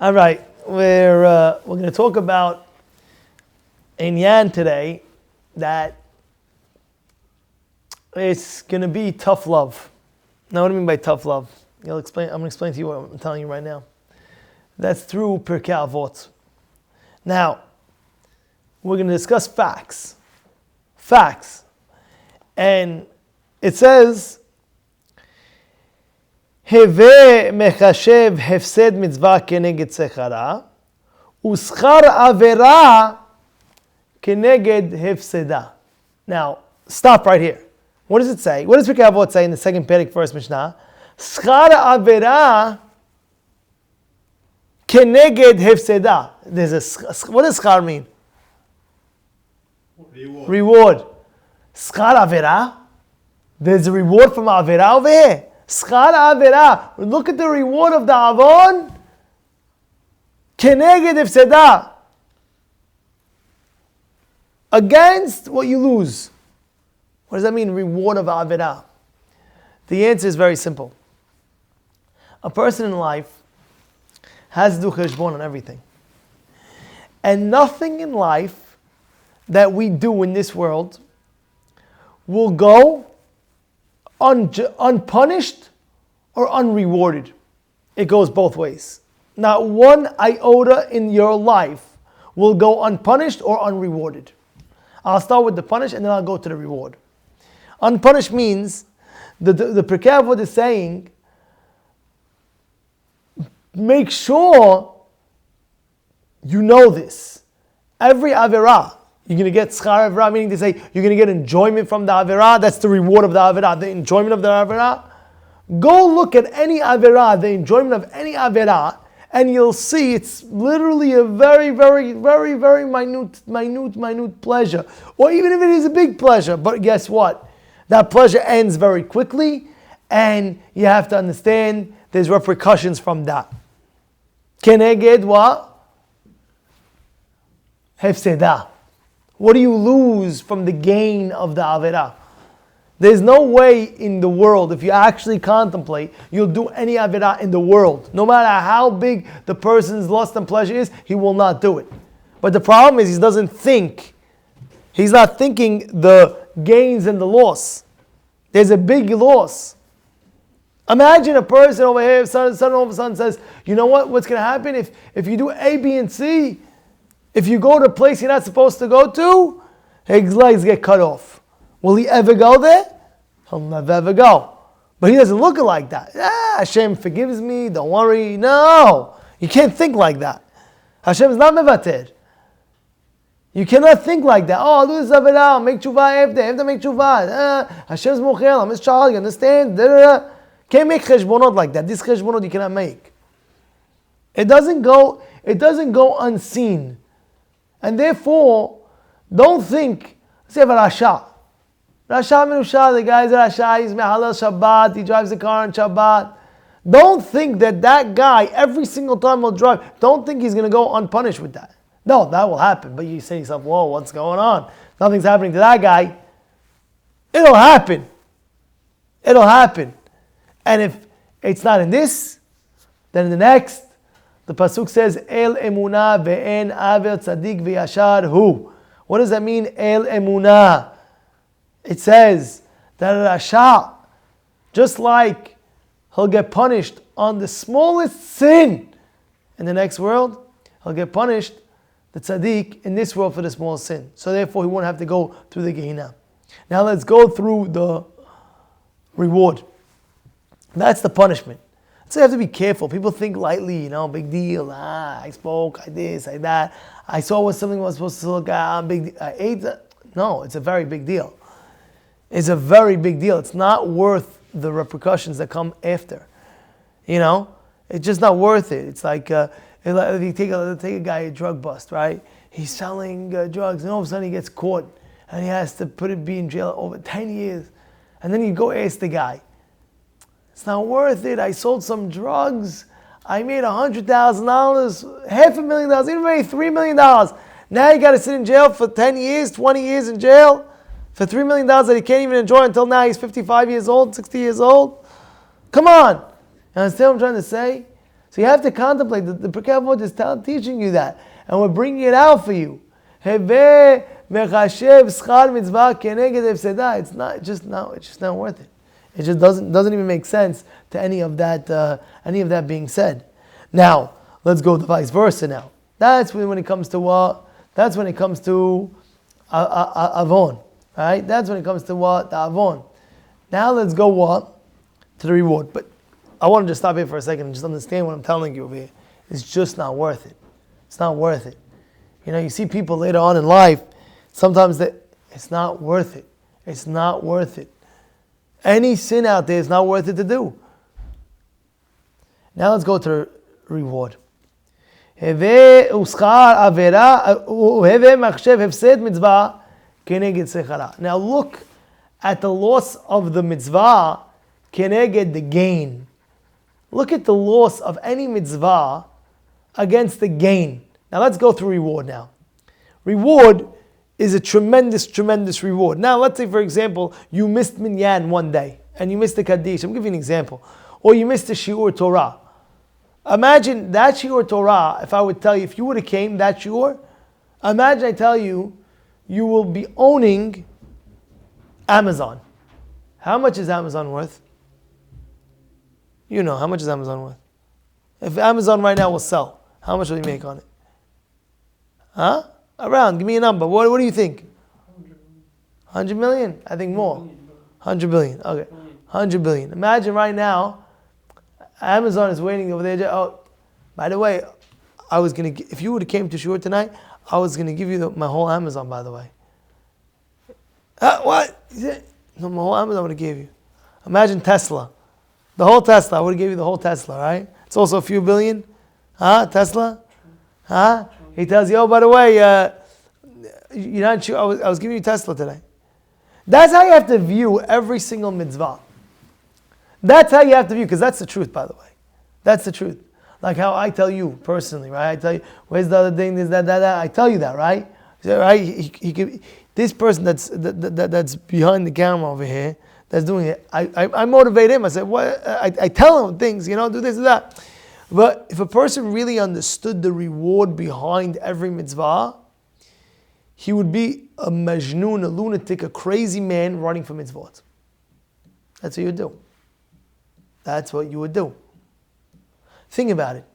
All right, we're going to talk about Inyan today that it's going to be tough love. Now, what do I mean by tough love? I'm going to explain to you what I'm telling you right now. That's through Pirkei Avot. Now, we're going to discuss facts. Facts. And it says, Heve mechashev hefsed mitzvah keneged sechara, uschar avera keneged hefseda. Now, stop right here. What does it say? What does Pirkei Avot say in the second Perek, first Mishnah? Schar avera keneged hefseda. What does schar mean? Reward. Schar avera. There's a reward from avera over here. Schar avera. Look at the reward of the avon. Keneged hefseda. Against what you lose. What does that mean, reward of avera? The answer is very simple. A person in life has to do cheshbon on everything. And nothing in life that we do in this world will go unpunished or unrewarded. It goes both ways. Not one iota in your life will go unpunished or unrewarded. I'll start with the punish and then I'll go to the reward. Unpunished means the Pirkei Avot is saying, make sure you know this. Every averah, you're going to get schar averah, meaning to say you're going to get enjoyment from the averah. That's the reward of the averah, the enjoyment of the averah. Go look at any averah, the enjoyment of any averah, and you'll see it's literally a very, very, very, very minute pleasure. Or even if it is a big pleasure. But guess what? That pleasure ends very quickly, and you have to understand there's repercussions from that. Keneged what? Hefseda. What do you lose from the gain of the averah? There's no way in the world, if you actually contemplate, you'll do any averah in the world. No matter how big the person's lust and pleasure is, he will not do it. But the problem is he doesn't think. He's not thinking the gains and the loss. There's a big loss. Imagine a person over here, son all of a sudden says, you know what? What's going to happen if you do A, B, and C? If you go to a place you're not supposed to go to, his legs get cut off. Will he ever go there? He'll never ever go. But he doesn't look like that. Hashem forgives me, don't worry. No, you can't think like that. Hashem is not mevater. You cannot think like that. Oh, I'll do this averah, make tshuva after make tshuva. Hashem's mochel, I'm his child, you understand? Can't make cheshbonot like that. This cheshbonot you cannot make. It doesn't go unseen. And therefore, don't think, say about Rasha. Rasha Minusha, the guy's a Rasha, he's Mehalel Shabbat, he drives a car on Shabbat. Don't think that guy, every single time he'll drive, don't think he's going to go unpunished with that. No, that will happen. But you say to yourself, whoa, what's going on? Nothing's happening to that guy. It'll happen. It'll happen. And if it's not in this, then in the next, the pasuk says, El emunah ve'en aver tzadik ve'yashar hu. What does that mean, El emunah? It says that Rasha, just like he'll get punished on the smallest sin in the next world, he'll get punished, the tzaddik, in this world for the small sin. So therefore he won't have to go through the Gehenna. Now let's go through the reward. That's the punishment. So you have to be careful. People think lightly, big deal. I spoke, I this, I that. I saw what something was supposed to look at, big deal. I ate that. No, it's a very big deal. It's a very big deal. It's not worth the repercussions that come after. It's just not worth it. It's like if you take a guy, a drug bust, right? He's selling drugs, and all of a sudden he gets caught, and he has to be in jail over 10 years. And then you go ask the guy, it's not worth it. I sold some drugs. I made $100,000, $500,000, even made $3 million. Now you got to sit in jail for 10 years, 20 years in jail for $3 million that he can't even enjoy until now he's 55 years old, 60 years old. Come on. You understand what I'm trying to say? So you have to contemplate. The Pirkei Avot is teaching you that. And we're bringing it out for you. It's just not worth it. It just doesn't even make sense to any of that being said. Now, let's go to vice versa now. That's when it comes to what? That's when it comes to Avon. Right? That's when it comes to what? The Avon. Now let's go what? To the reward. But I want to just stop here for a second and just understand what I'm telling you over here. It's just not worth it. It's not worth it. You see people later on in life, sometimes it's not worth it. It's not worth it. Any sin out there is not worth it to do. Now let's go to the reward. Now look at the loss of the mitzvah keneged the gain. Look at the loss of any mitzvah against the gain. Now let's go through reward now. Reward is a tremendous, tremendous reward. Now let's say, for example, you missed minyan one day and you missed the kaddish. I'm giving you an example. Or you missed the shiur torah. Imagine that shiur torah, if I would tell you, if you would have came that shiur, imagine I tell you, you will be owning Amazon. How much is Amazon worth? You know, how much is Amazon worth? If Amazon right now will sell, how much will you make on it? Huh? Around, give me a number. What do you think? 100 million? I think more. 100 billion. Okay. 100 billion. Imagine right now, Amazon is waiting over there. Oh, by the way, if you would have came to Shur tonight, I was going to give you my whole Amazon, by the way. What? No, my whole Amazon I would have gave you. Imagine Tesla. The whole Tesla. I would have gave you the whole Tesla, right? It's also a few billion. Huh? Tesla? Huh? He tells you, oh, by the way, you're not sure. I was giving you Tesla today. That's how you have to view every single mitzvah. That's how you have to view, because that's the truth, by the way. That's the truth. Like how I tell you personally, right? I tell you, where's the other thing? This, that. I tell you that, right? Right? This person that's behind the camera over here, that's doing it, I motivate him. I say, what? I tell him things, do this and that. But if a person really understood the reward behind every mitzvah, he would be a majnun, a lunatic, a crazy man running for mitzvot. That's what you would do. That's what you would do. Think about it.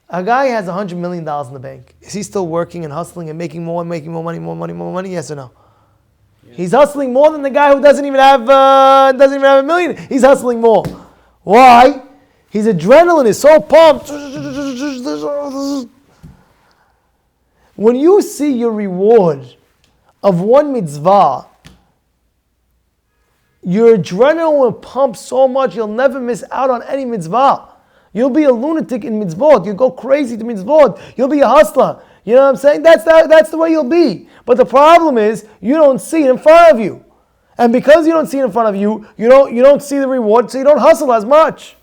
A guy has $100 million in the bank. Is he still working and hustling and making more money? Yes or no? Yeah. He's hustling more than the guy who doesn't even have $1 million. He's hustling more. Why? His adrenaline is so pumped. When you see your reward of one mitzvah, your adrenaline will pump so much you'll never miss out on any mitzvah. You'll be a lunatic in mitzvot. You'll go crazy to mitzvot. You'll be a hustler. You know what I'm saying? That's the way you'll be. But the problem is you don't see it in front of you. And because you don't see it in front of you, you don't see the reward, so you don't hustle as much.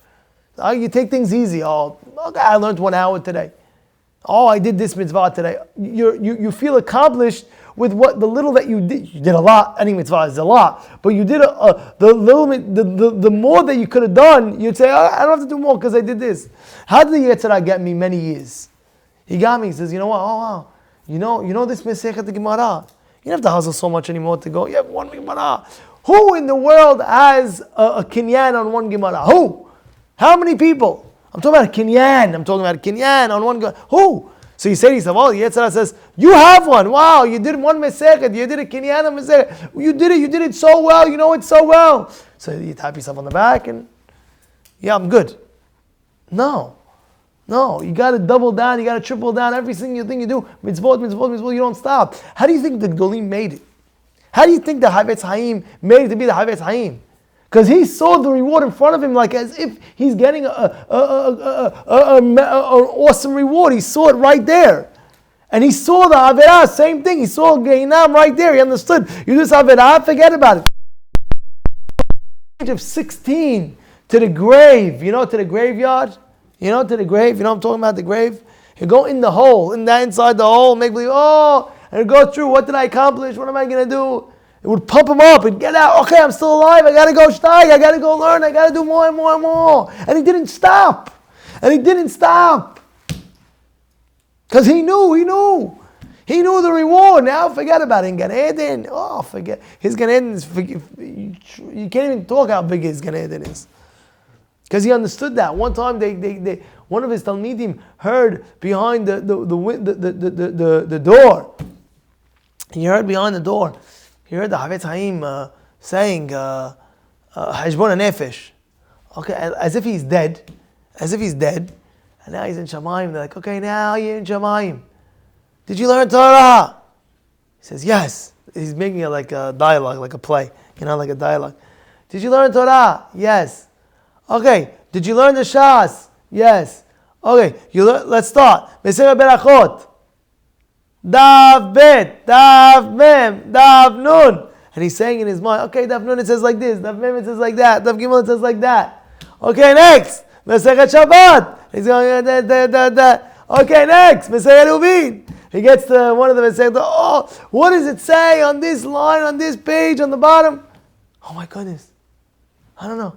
You take things easy. Oh, okay, I learned 1 hour today. Oh, I did this mitzvah today. You feel accomplished with what the little that you did. You did a lot. Any mitzvah is a lot, but you did the more that you could have done. You'd say, oh, I don't have to do more because I did this. How did the Yetzirah get me many years? He got me. He says, you know what? Oh wow, you know this Masechet Gemara. You don't have to hustle so much anymore to go. You have one Gemara. Who in the world has a kinyan on one Gemara? Who? How many people? I'm talking about kinyan on one Gemara. Who? So you say to yourself, oh, Yetzirah says, you have one. Wow, you did one Masechet. You did a kinyan on Masechet. You did it so well. You know it so well. So you tap yourself on the back and, yeah, I'm good. No, you got to double down. You got to triple down every single thing you do. Mitzvot. You don't stop. How do you think the Golim made it? How do you think the Havetz Haim made it to be the Havetz Haim? Because he saw the reward in front of him like as if he's getting an awesome reward. He saw it right there. And he saw the Averah, same thing. He saw Geinam right there. He understood. You do this Averah, forget about it. Age of 16 to the grave, to the graveyard. To the grave, I'm talking about the grave. You go in the hole, inside the hole, make believe, and go through, what did I accomplish? What am I going to do? It would pump him up and get out. Okay, I'm still alive. I got to go steig. I got to go learn. I got to do more and more and more. And he didn't stop. And he didn't stop. Because he knew. He knew the reward. Now forget about it. In Gan Eden, forget. His Gan Eden is, you can't even talk how big his Gan Eden is. Because he understood that. One time, one of his Talmidim heard behind the door. He heard behind the door. He heard the Havetz Haim saying, Hashbon HaNefesh. Okay, as if he's dead. And now he's in Shamayim. They're like, okay, now you're in Shamayim. Did you learn Torah? He says, yes. He's making it like a dialogue, like a play. Like a dialogue. Did you learn Torah? Yes. Okay. Did you learn the Shas? Yes. Okay. Let's start. Mesera Berachot. Dav Bet. Dav Mem. Dav Nun. And he's saying in his mind, okay, Dav Nun it says like this. Dav Mem it says like that. Dav Gimel it says like that. Okay, next. Meseret Shabbat. He's going, da. Okay, next. Meseret Uvin. He gets to one of them and says, what does it say on this line, on this page, on the bottom? Oh my goodness. I don't know.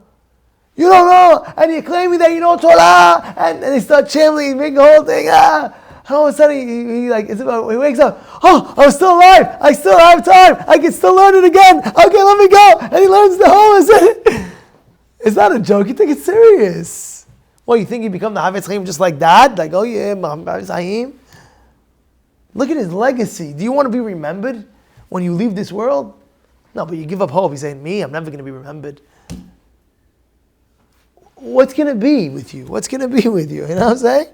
You don't know, and you're claiming that you know Torah, and they start chanting, make the whole thing. And all of a sudden, he wakes up. Oh, I'm still alive. I still have time. I can still learn it again. Okay, let me go. And he learns the whole. It's not a joke. You think it's serious. Well, you think you become the Havetz Chaim just like that? Like, oh yeah, Havetz Chaim. Look at his legacy. Do you want to be remembered when you leave this world? No, but you give up hope. He's saying, me, I'm never going to be remembered. What's going to be with you? What's going to be with you? You know what I'm saying?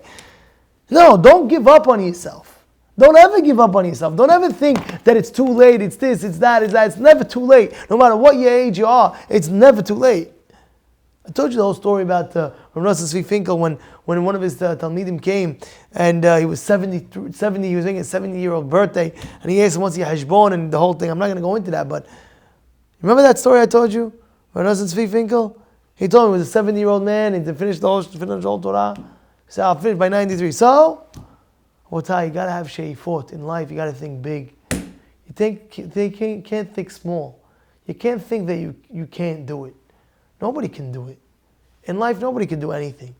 No, don't give up on yourself. Don't ever give up on yourself. Don't ever think that it's too late, it's this, it's that, it's that. It's never too late. No matter what your age you are, it's never too late. I told you the whole story about Rabbi Yosef Tzvi Finkel when one of his Talmidim came and he was 70, he was making a 70-year-old birthday, and he asked him what's your hashbon and the whole thing. I'm not going to go into that, but remember that story I told you? Rabbi Yosef Tzvi Finkel? He told me he was a 70-year-old man and to finish the whole Torah. He said, I'll finish by 93. So, what's that? You got to have sheifot in life. You got to think big. You can't think small. You can't think that you can't do it. Nobody can do it. In life, nobody can do anything.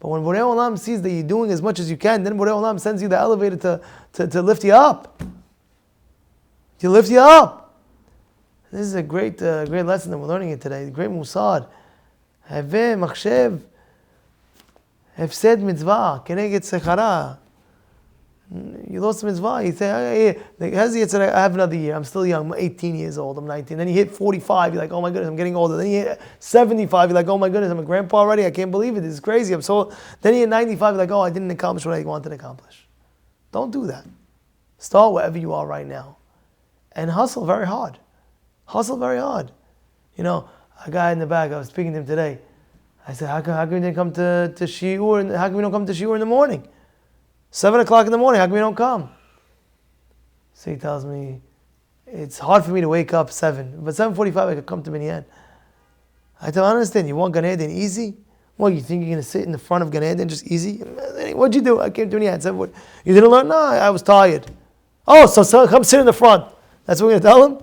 But when Borei Olam sees that you're doing as much as you can, then Borei Olam sends you the elevator to lift you up. To lift you up. This is a great lesson that we're learning it today. Great musad. Haveh machshev hefsed mitzvah keneged sechara. You lost a mitzvah. You say, I have another year. I'm still young. I'm 18 years old. I'm 19. Then you hit 45. You're like, oh my goodness, I'm getting older. Then you hit 75. You're like, oh my goodness, I'm a grandpa already. I can't believe it. This is crazy. Then you hit 95. You're like, oh, I didn't accomplish what I wanted to accomplish. Don't do that. Start wherever you are right now. And hustle very hard. Hustle very hard. A guy in the back, I was speaking to him today. I said, how come you didn't come to shiur? And how come you don't come to shiur in the morning? 7 o'clock in the morning, how come you don't come? So he tells me, it's hard for me to wake up 7. But 7:45 I could come to Minyan. I tell him, I understand, you want Gan Eden easy? What, you think you're going to sit in the front of Gan Eden just easy? What'd you do? I came to Minyan. Said, what? You didn't learn? No, I was tired. Oh, so come sit in the front. That's what we're going to tell him?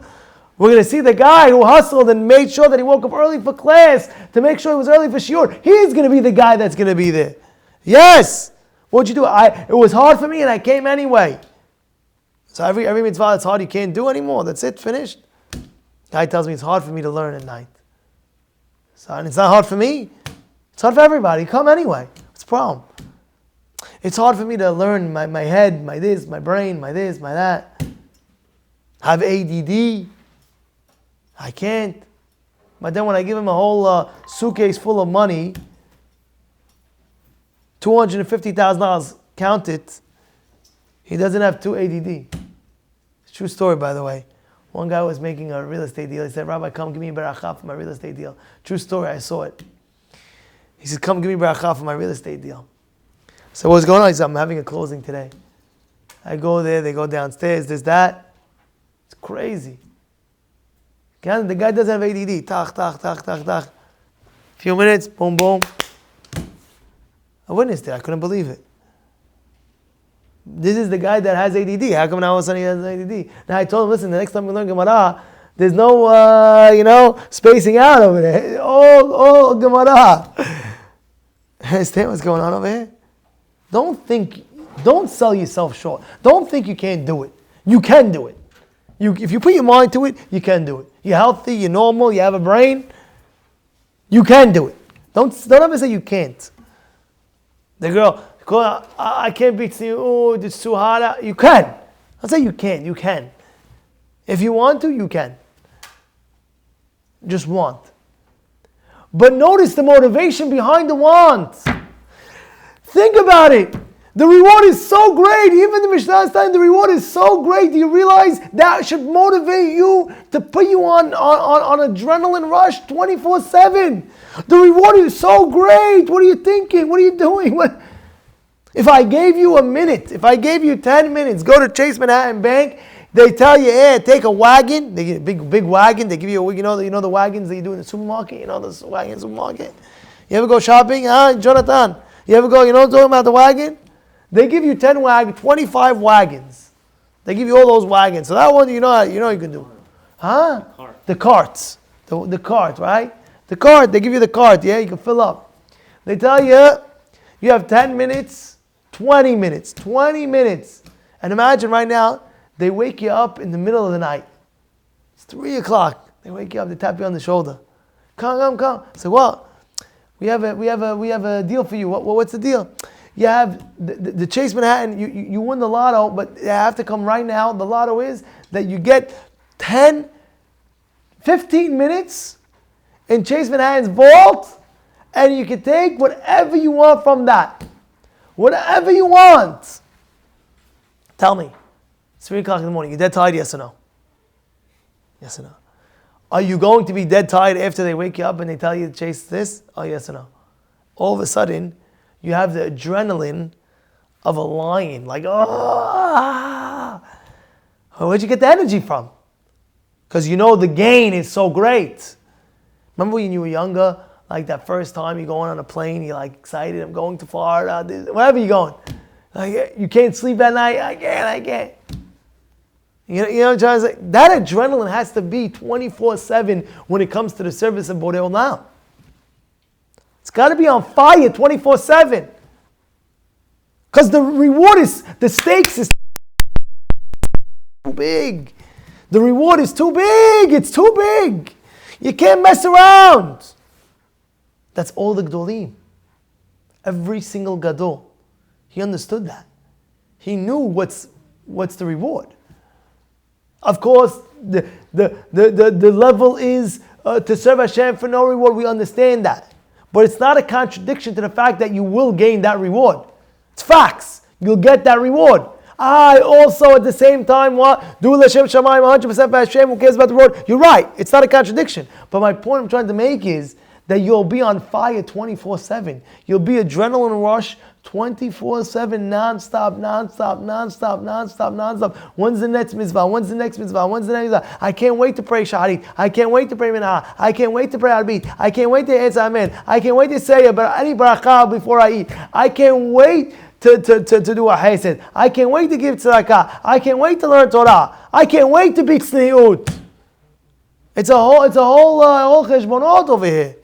We're going to see the guy who hustled and made sure that he woke up early for class to make sure he was early for shiur. He's going to be the guy that's going to be there. Yes! What'd you do? It was hard for me and I came anyway. So every mitzvah that's hard you can't do anymore. That's it, finished. Guy tells me it's hard for me to learn at night. And it's not hard for me. It's hard for everybody. Come anyway. What's the problem? It's hard for me to learn my head, my this, my brain, my this, my that. Have ADD. I can't. But then when I give him a whole suitcase full of money, $250,000, count it, he doesn't have 2 ADD. It's a true story, by the way. One guy was making a real estate deal. He said, Rabbi, come give me beracha for my real estate deal. True story, I saw it. He said, come give me beracha for my real estate deal. So what's going on? He said, I'm having a closing today. I go there, they go downstairs, there's that. It's crazy. The guy doesn't have ADD. Tak, tak, tak, tak, tak. Few minutes, boom, boom. I witnessed it. I couldn't believe it. This is the guy that has ADD. How come now all of a sudden he has ADD? Now I told him, listen, the next time we learn Gemara, there's no, spacing out over there. All Gemara. understand what's going on over here? Don't sell yourself short. Don't think you can't do it. You can do it. If you put your mind to it, you can do it. You're healthy, you're normal, you have a brain. You can do it. Don't ever say you can't. The girl, I can't be to you, oh, it's too hot. You can. I'll say you can. You can. If you want to, you can. Just want. But notice the motivation behind the want. Think about it. The reward is so great. Even the Mishnah is saying the reward is so great. Do you realize that should motivate you to put you on adrenaline rush 24/7? The reward is so great. What are you thinking? What are you doing? If I gave you a minute, if I gave you 10 minutes, go to Chase Manhattan Bank, they tell you, hey, take a wagon. They get a big wagon. They give you you know the wagons that you do in the supermarket. You know the wagon supermarket. You ever go shopping? Jonathan? You ever go? You know what I'm talking about, the wagon? They give you 25 wagons. They give you all those wagons. So that one, you know you can do. Huh? The carts. The cart, right? The cart. They give you the cart. Yeah, you can fill up. They tell you, you have 10 minutes, 20 minutes, 20 minutes. And imagine right now, they wake you up in the middle of the night. It's 3 o'clock. They wake you up. They tap you on the shoulder. Come. I say, well, we have a deal for you. What's the deal? You have the Chase Manhattan, you win the lotto, but you have to come right now. The lotto is that you get 10, 15 minutes in Chase Manhattan's vault, and you can take whatever you want from that. Whatever you want. Tell me. It's 3 o'clock in the morning. You dead tired, yes or no? Yes or no? Are you going to be dead tired after they wake you up and they tell you to chase this? Oh, yes or no? All of a sudden, you have the adrenaline of a lion. Like, where'd you get the energy from? Because you know the gain is so great. Remember when you were younger, like that first time you're going on a plane, you're like excited, I'm going to Florida, wherever you're going. Like, you can't sleep at night, I can't. You know what I'm trying to say? That adrenaline has to be 24/7 when it comes to the service of Borei Olam. It's got to be on fire 24/7. Because the reward is, the stakes is too big. The reward is too big. It's too big. You can't mess around. That's all the Gdolim. Every single Gadol. He understood that. He knew what's the reward. Of course, the level is to serve Hashem for no reward. We understand that. But it's not a contradiction to the fact that you will gain that reward. It's facts. You'll get that reward. I also at the same time do L'Shem Shamayim 100% for Hashem. Who cares about the reward? You're right. It's not a contradiction. But my point I'm trying to make is that you'll be on fire 24/7. You'll be adrenaline rush 24/7, non-stop. When's the next mitzvah? When's the next mitzvah? I can't wait to pray Shaharit. I can't wait to pray Minah. I can't wait to pray Arbit. I can't wait to answer Amen. I can't wait to say any bracha before I eat. I can't wait to do a hesed. I can't wait to give tzedakah. I can't wait to learn Torah. I can't wait to be tzniut. It's a whole cheshbonot over here.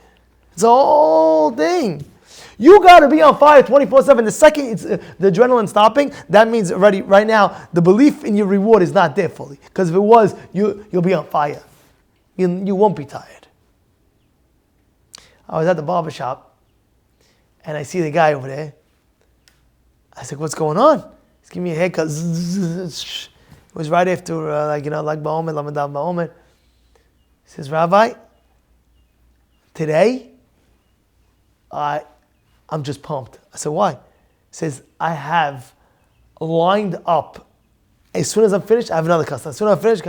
It's a whole thing. You got to be on fire 24/7. The second it's the adrenaline stopping, that means already right now the belief in your reward is not there fully. Because if it was, you'll be on fire. You won't be tired. I was at the barber shop and I see the guy over there. I said, "What's going on?" He's giving me a haircut. It was right after like Ba'omer, Lamadam Ba'omer. He says, "Rabbi, today I'm just pumped." I said, "Why?" He says, "I have lined up. As soon as I'm finished, I have another customer. As soon as I'm finished,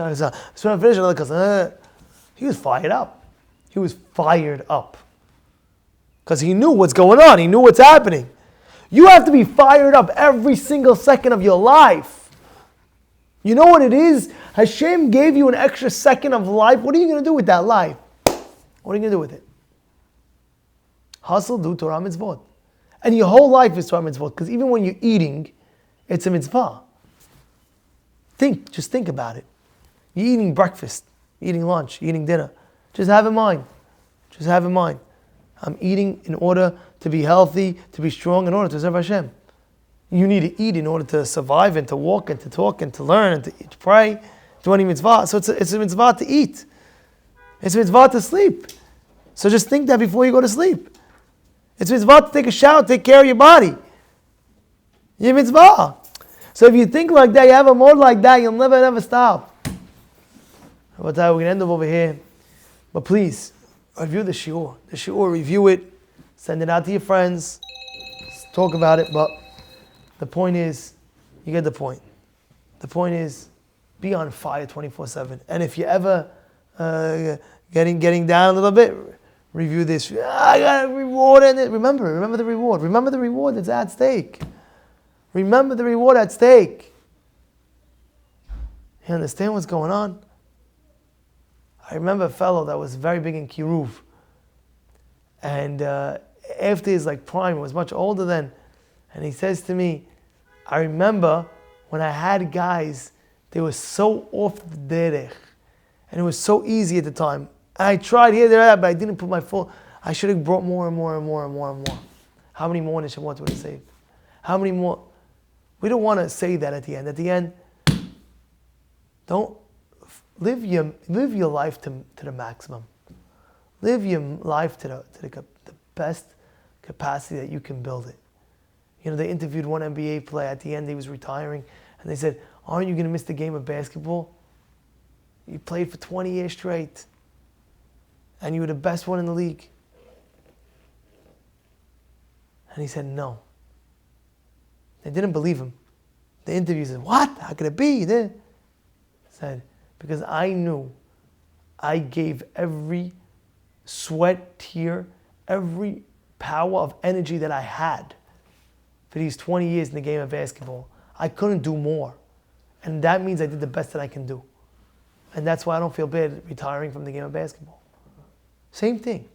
another customer." He was fired up. Because he knew what's going on. He knew what's happening. You have to be fired up every single second of your life. You know what it is? Hashem gave you an extra second of life. What are you going to do with that life? What are you going to do with it? Hustle, do Torah mitzvot. And your whole life is Torah mitzvot. Because even when you're eating, it's a mitzvah. Just think about it. You're eating breakfast, you're eating lunch, you're eating dinner. Just have in mind. I'm eating in order to be healthy, to be strong, in order to serve Hashem. You need to eat in order to survive and to walk and to talk and to learn and to pray, do any mitzvah. So it's a mitzvah to eat. It's a mitzvah to sleep. So just think that before you go to sleep. It's a mitzvah to take a shower, take care of your body. Your mitzvah. So if you think like that, you have a mode like that, you'll never stop. We're going to end up over here. But please, review the shiur. The shiur, review it. Send it out to your friends. Talk about it. But the point is, you get the point. The point is, be on fire 24/7. And if you ever getting down a little bit, review this. I got a reward in it. Remember the reward. Remember the reward that's at stake. Remember the reward at stake. You understand what's going on? I remember a fellow that was very big in Kiruv. And after his prime, was much older then. And he says to me, I remember when I had guys, they were so off the derech. And it was so easy at the time. And I tried here, there, but I didn't put my full. I should have brought more and more and more and more and more. How many more Neshamot would have saved? How many more? We don't want to say that at the end. At the end, don't live your life to the maximum. Live your life to the best capacity that you can build it. They interviewed one NBA player at the end. He was retiring, and they said, "Aren't you going to miss the game of basketball? You played for 20 years straight, and you were the best one in the league." And he said, "No." They didn't believe him. The interview said, "What? How could it be?" He said, "Because I knew I gave every sweat, tear, every power of energy that I had for these 20 years in the game of basketball. I couldn't do more. And that means I did the best that I can do. And that's why I don't feel bad retiring from the game of basketball." Same thing.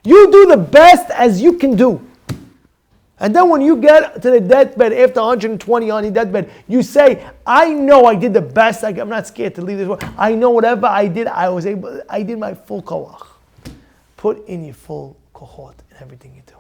You do the best as you can do. And then when you get to the deathbed after 120 on your deathbed, you say, I know I did the best. I'm not scared to leave this world. I know whatever I did, I did my full koach. Put in your full kohort in everything you do.